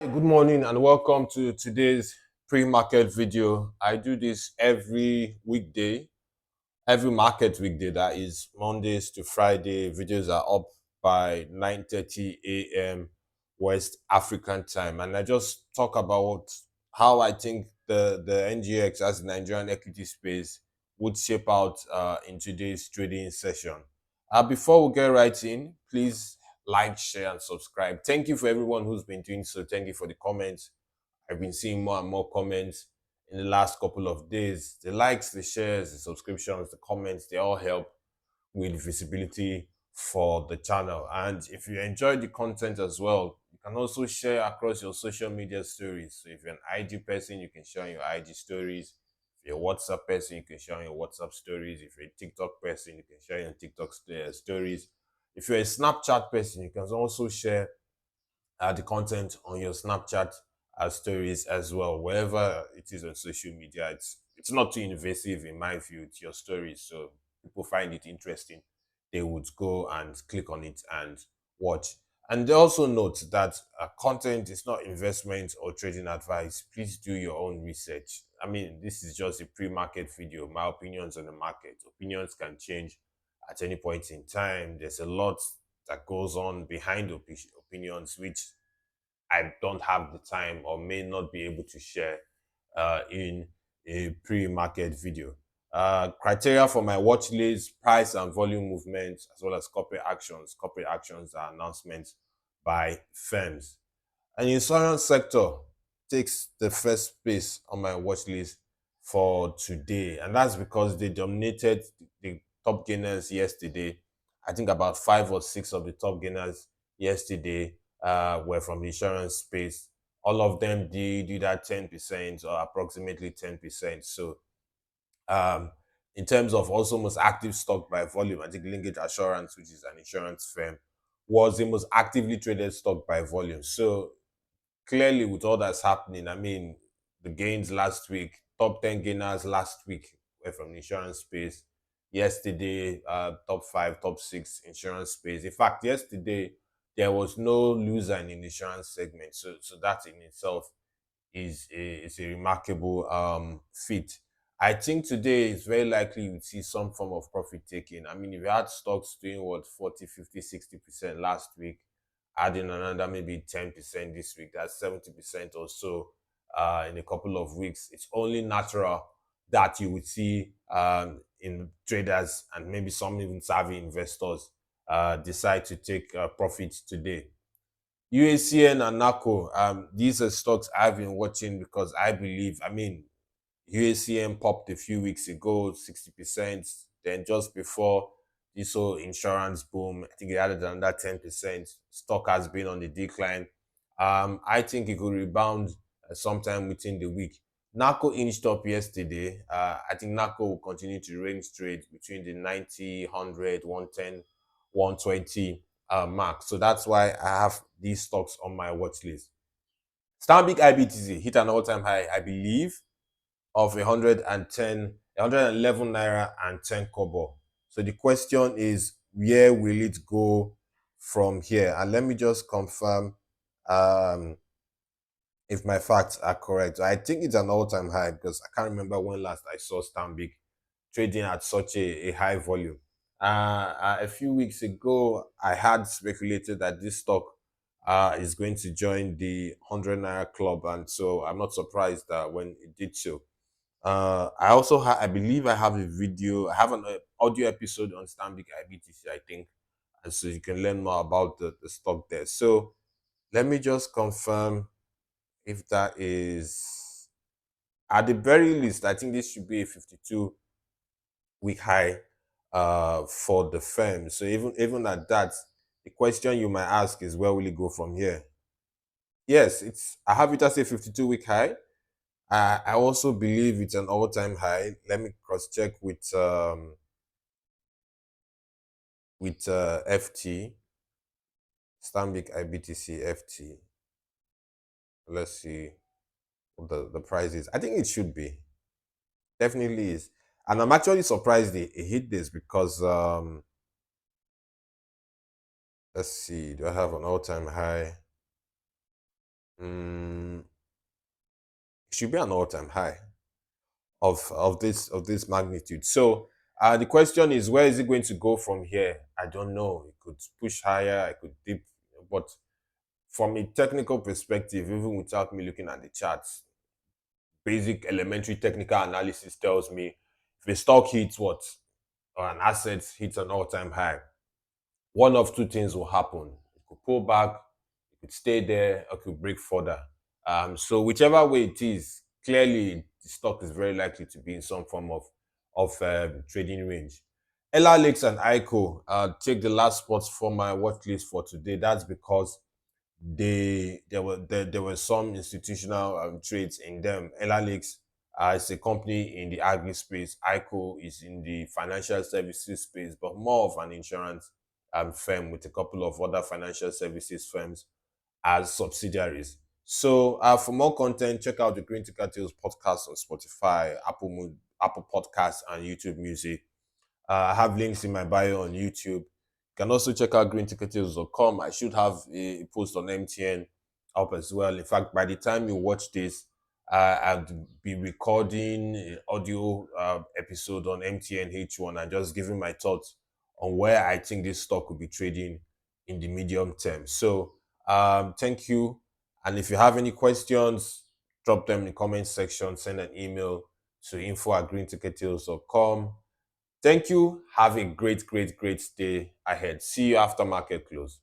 Good morning and welcome to today's pre-market video. I do this every weekday, every market weekday, that is Mondays to Friday. Videos are up by 9:30 a.m. West African time, and I just talk about how I think the NGX, as the Nigerian equity space, would shape out in today's trading session. Before we get right in, please like, share, and subscribe. Thank you for everyone who's been doing so. Thank you for the comments. I've been seeing more and more comments in the last couple of days. The likes, the shares, the subscriptions, the comments, they all help with visibility for the channel. And if you enjoy the content as well, you can also share across your social media stories. So if you're an IG person, you can share on your IG stories. If you're a WhatsApp person, you can share on your WhatsApp stories. If you're a TikTok person, you can share on TikTok stories. If you're a Snapchat person, you can also share the content on your Snapchat stories as well. Wherever it is on social media, it's not too invasive in my view. It's your stories, so people find it interesting, they would go and click on it and watch. And they also note that content is not investment or trading advice. Please do your own research. I mean, this is just a pre-market video. My opinions on the market. Opinions can change at any point in time. There's a lot that goes on behind opinions, which I don't have the time or may not be able to share in a pre-market video. Criteria for my watch list: price and volume movements, as well as corporate actions. Corporate actions are announcements by firms. And the insurance sector takes the first place on my watch list for today. And that's because they dominated the top gainers yesterday. I think about 5 or 6 of the top gainers yesterday were from the insurance space. All of them did do that 10% or approximately 10%. So um, in terms of also most active stock by volume, I think Linkage Assurance, which is an insurance firm, was the most actively traded stock by volume. So clearly, with all that's happening, I mean, the gains last week, top 10 gainers last week were from the insurance space. Yesterday, top 5, top 6 insurance space. In fact, yesterday, there was no loser in the insurance segment. So that in itself is a remarkable feat. I think today it's very likely you would see some form of profit taking. I mean, if you had stocks doing what 40, 50, 60% last week, adding another maybe 10% this week, that's 70% or so in a couple of weeks. It's only natural that you would see in traders and maybe some even savvy investors decide to take profits today. UACN and NACO, these are stocks I've been watching because I believe, I mean, UACN popped a few weeks ago, 60%. Then just before this whole insurance boom, I think it added another 10%. Stock has been on the decline. I think it could rebound sometime within the week. NACO inched up yesterday. I think NACO will continue to range trade between the 90, 100, 110, 120 mark. So that's why I have these stocks on my watch list. Stanbic IBTC hit an all-time high, I believe, of 111 naira and 10 kobo. So the question is, where will it go from here? And let me just confirm if my facts are correct. I think it's an all-time high because I can't remember when last I saw Stanbic trading at such a high volume. A few weeks ago, I had speculated that this stock is going to join the 100 naira club, and so I'm not surprised that when it did so. I also I believe I have a video, I have an audio episode on Stanbic IBTC, I think, and so you can learn more about the stock there. So let me just confirm if that is, at the very least, I think this should be a 52-week high for the firm. So even at that, the question you might ask is, where will it go from here? Yes, I have it as a 52-week high. I also believe it's an all-time high. Let me cross-check with FT, Stanbic IBTC FT. Let's see what the price is. I think it should be. Definitely is. And I'm actually surprised it hit this because let's see, do I have an all-time high? Mm, it should be an all-time high of this magnitude. So the question is, where is it going to go from here? I don't know. It could push higher, it could dip, but from a technical perspective, even without me looking at the charts, basic elementary technical analysis tells me if a stock hits what, or an asset hits an all-time high, one of two things will happen. It could pull back, it could stay there, or it could break further. So whichever way it is, clearly the stock is very likely to be in some form of trading range. Ella Lakes and ICO take the last spots for my watch list for today. That's because there were some institutional trades in them. Ella Lakes is a company in the agri space. ICO is in the financial services space, but more of an insurance firm with a couple of other financial services firms as subsidiaries. So for more content, check out the Green Ticker Tales podcast on Spotify, Apple Podcasts, and YouTube Music. I have links in my bio on YouTube. You can also check out greenticketdeals.com. I should have a post on MTN up as well. In fact, by the time you watch this, I'd be recording an audio episode on MTN H1 and just giving my thoughts on where I think this stock could be trading in the medium term. So thank you. And if you have any questions, drop them in the comment section, send an email to info@greenticketdeals.com. Thank you. Have a great, great, great day ahead. See you after market close.